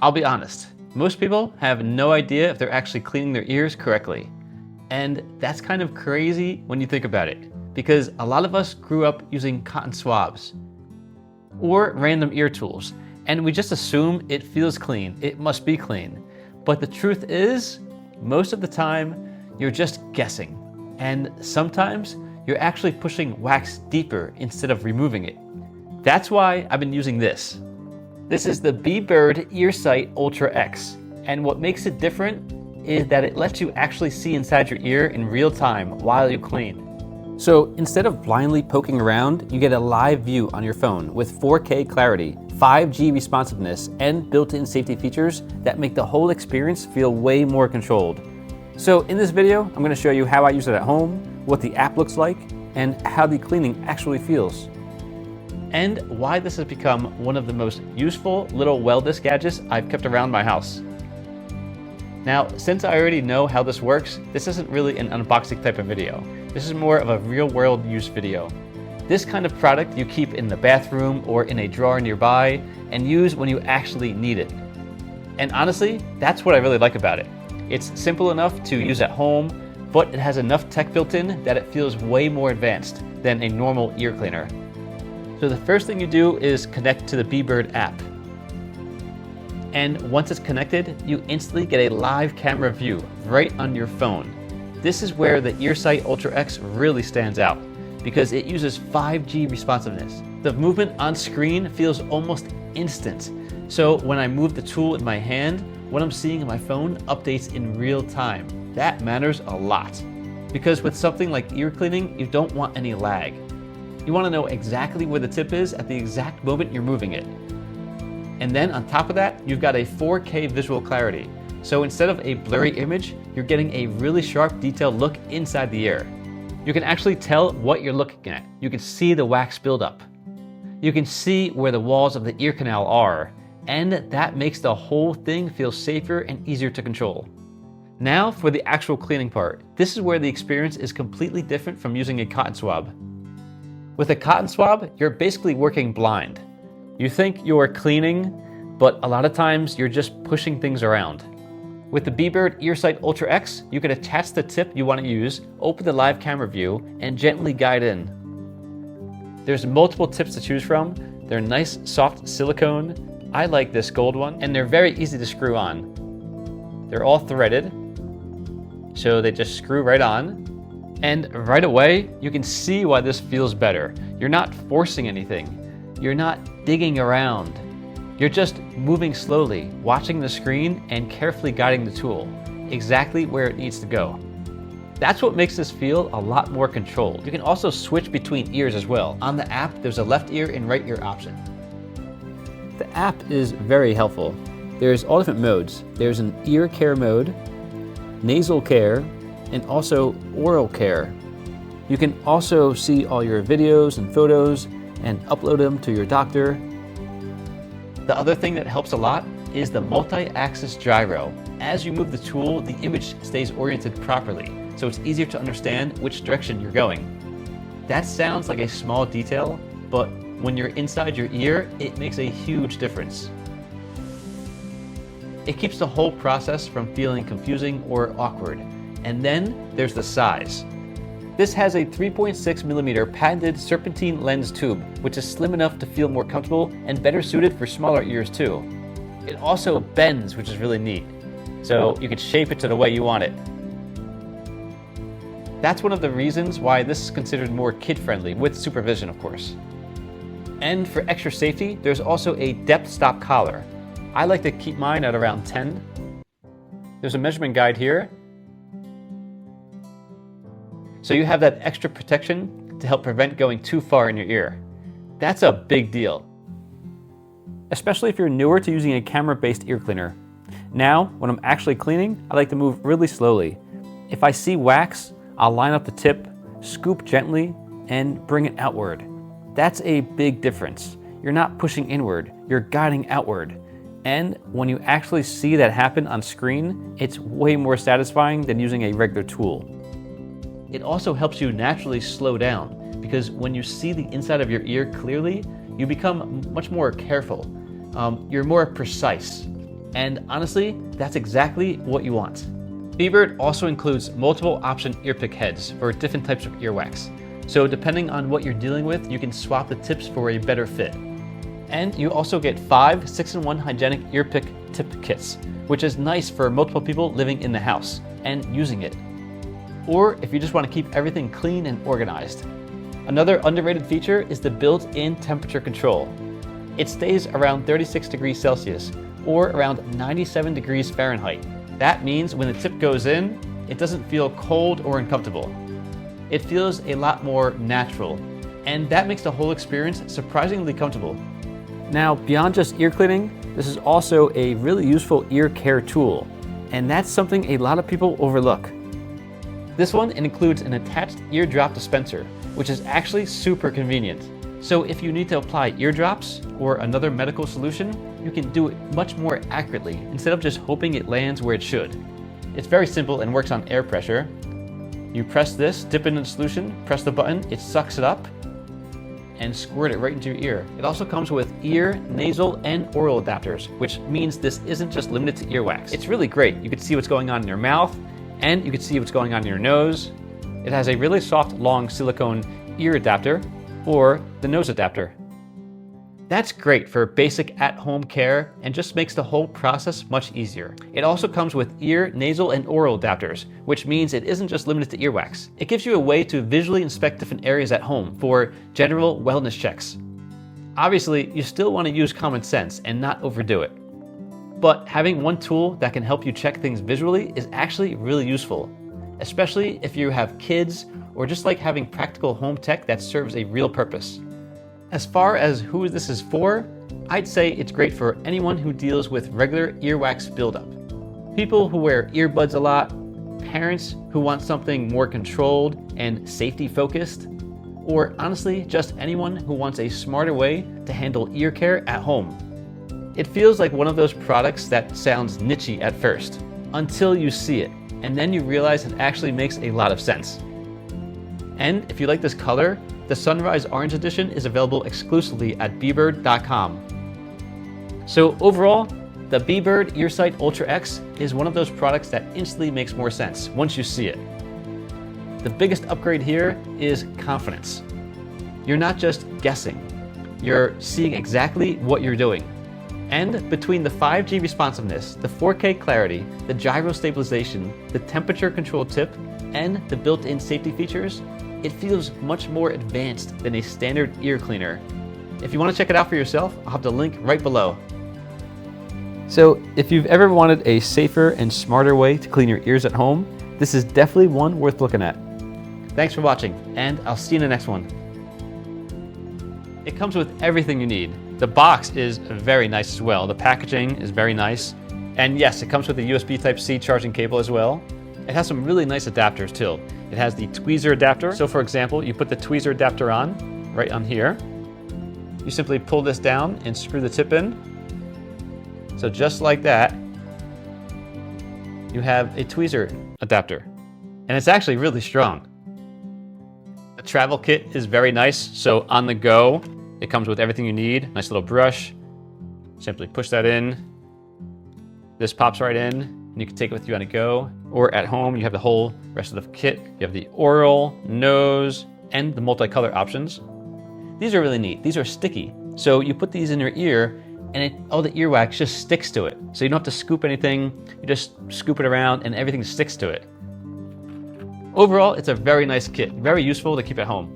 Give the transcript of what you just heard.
I'll be honest, most people have no idea if they're actually cleaning their ears correctly. And that's kind of crazy when you think about it, because a lot of us grew up using cotton swabs or random ear tools, and we just assume it feels clean, it must be clean. But the truth is, most of the time, you're just guessing. And sometimes you're actually pushing wax deeper instead of removing it. That's why I've been using this. This is the Bebird EarSight Ultra X. And what makes it different is that it lets you actually see inside your ear in real time while you clean. So instead of blindly poking around, you get a live view on your phone with 4K clarity, 5G responsiveness, and built-in safety features that make the whole experience feel way more controlled. So in this video, I'm going to show you how I use it at home, what the app looks like, and how the cleaning actually feels. And why this has become one of the most useful little wellness gadgets I've kept around my house. Now, since I already know how this works, this isn't really an unboxing type of video. This is more of a real-world use video. This kind of product you keep in the bathroom or in a drawer nearby and use when you actually need it. And honestly, that's what I really like about it. It's simple enough to use at home, but it has enough tech built in that it feels way more advanced than a normal ear cleaner. So the first thing you do is connect to the Bebird app. And once it's connected, you instantly get a live camera view right on your phone. This is where the EarSight Ultra X really stands out because it uses 5G responsiveness. The movement on screen feels almost instant. So when I move the tool in my hand, what I'm seeing on my phone updates in real time. That matters a lot. Because with something like ear cleaning, you don't want any lag. You want to know exactly where the tip is at the exact moment you're moving it. And then on top of that, you've got a 4K visual clarity. So instead of a blurry image, you're getting a really sharp, detailed look inside the ear. You can actually tell what you're looking at. You can see the wax buildup. You can see where the walls of the ear canal are, and that makes the whole thing feel safer and easier to control. Now for the actual cleaning part. This is where the experience is completely different from using a cotton swab. With a cotton swab, you're basically working blind. You think you're cleaning, but a lot of times you're just pushing things around. With the Bebird EarSight Ultra X, you can attach the tip you want to use, open the live camera view, and gently guide in. There's multiple tips to choose from. They're nice, soft silicone. I like this gold one, and they're very easy to screw on. They're all threaded, so they just screw right on. And right away, you can see why this feels better. You're not forcing anything. You're not digging around. You're just moving slowly, watching the screen and carefully guiding the tool exactly where it needs to go. That's what makes this feel a lot more controlled. You can also switch between ears as well. On the app, there's a left ear and right ear option. The app is very helpful. There's all different modes. There's an ear care mode, nasal care, and also oral care. You can also see all your videos and photos and upload them to your doctor. The other thing that helps a lot is the multi-axis gyro. As you move the tool, the image stays oriented properly, so it's easier to understand which direction you're going. That sounds like a small detail, but when you're inside your ear, it makes a huge difference. It keeps the whole process from feeling confusing or awkward. And then there's the size. This has a 3.6mm patented serpentine lens tube, which is slim enough to feel more comfortable and better suited for smaller ears too. It also bends, which is really neat, so you can shape it to the way you want it. That's one of the reasons why this is considered more kid-friendly, with supervision of course. And for extra safety, there's also a depth stop collar. I like to keep mine at around 10. There's a measurement guide here. So you have that extra protection to help prevent going too far in your ear. That's a big deal. Especially if you're newer to using a camera-based ear cleaner. Now, when I'm actually cleaning, I like to move really slowly. If I see wax, I'll line up the tip, scoop gently, and bring it outward. That's a big difference. You're not pushing inward, you're guiding outward. And when you actually see that happen on screen, it's way more satisfying than using a regular tool. It also helps you naturally slow down because when you see the inside of your ear clearly, you become much more careful. You're more precise. And honestly, that's exactly what you want. Bebird also includes multiple option ear pick heads for different types of earwax. So depending on what you're dealing with, you can swap the tips for a better fit. And you also get 5 6-in-1 hygienic ear pick tip kits, which is nice for multiple people living in the house and using it. Or if you just want to keep everything clean and organized. Another underrated feature is the built-in temperature control. It stays around 36 degrees Celsius or around 97 degrees Fahrenheit. That means when the tip goes in, it doesn't feel cold or uncomfortable. It feels a lot more natural, and that makes the whole experience surprisingly comfortable. Now, beyond just ear cleaning, this is also a really useful ear care tool, and that's something a lot of people overlook. This one includes an attached eardrop dispenser, which is actually super convenient. So if you need to apply eardrops or another medical solution, you can do it much more accurately instead of just hoping it lands where it should. It's very simple and works on air pressure. You press this, dip it in the solution, press the button, it sucks it up, and squirt it right into your ear. It also comes with ear, nasal, and oral adapters, which means this isn't just limited to earwax. It's really great. You can see what's going on in your mouth, and you can see what's going on in your nose. It has a really soft, long silicone ear adapter, or the nose adapter. That's great for basic at-home care and just makes the whole process much easier. It also comes with ear, nasal, and oral adapters, which means it isn't just limited to earwax. It gives you a way to visually inspect different areas at home for general wellness checks. Obviously, you still want to use common sense and not overdo it. But having one tool that can help you check things visually is actually really useful, especially if you have kids or just like having practical home tech that serves a real purpose. As far as who this is for, I'd say it's great for anyone who deals with regular earwax buildup. People who wear earbuds a lot, parents who want something more controlled and safety focused, or honestly, just anyone who wants a smarter way to handle ear care at home. It feels like one of those products that sounds niche-y at first, until you see it, and then you realize it actually makes a lot of sense. And if you like this color, the Sunrise Orange Edition is available exclusively at Bebird.com. So overall, the Bebird EarSight Ultra X is one of those products that instantly makes more sense once you see it. The biggest upgrade here is confidence. You're not just guessing, you're seeing exactly what you're doing. And between the 5G responsiveness, the 4K clarity, the gyro stabilization, the temperature control tip, and the built-in safety features, it feels much more advanced than a standard ear cleaner. If you want to check it out for yourself, I'll have the link right below. So if you've ever wanted a safer and smarter way to clean your ears at home, this is definitely one worth looking at. Thanks for watching, and I'll see you in the next one. It comes with everything you need. The box is very nice as well. The packaging is very nice. And yes, it comes with a USB Type-C charging cable as well. It has some really nice adapters too. It has the tweezer adapter. So for example, you put the tweezer adapter on, right on here. You simply pull this down and screw the tip in. So just like that, you have a tweezer adapter. And it's actually really strong. The travel kit is very nice. So on the go, it comes with everything you need. Nice little brush. Simply push that in. This pops right in, and you can take it with you on the go. Or at home, you have the whole rest of the kit. You have the oral, nose, and the multicolor options. These are really neat. These are sticky. So you put these in your ear, and all the earwax just sticks to it. So you don't have to scoop anything. You just scoop it around, and everything sticks to it. Overall, it's a very nice kit. Very useful to keep at home.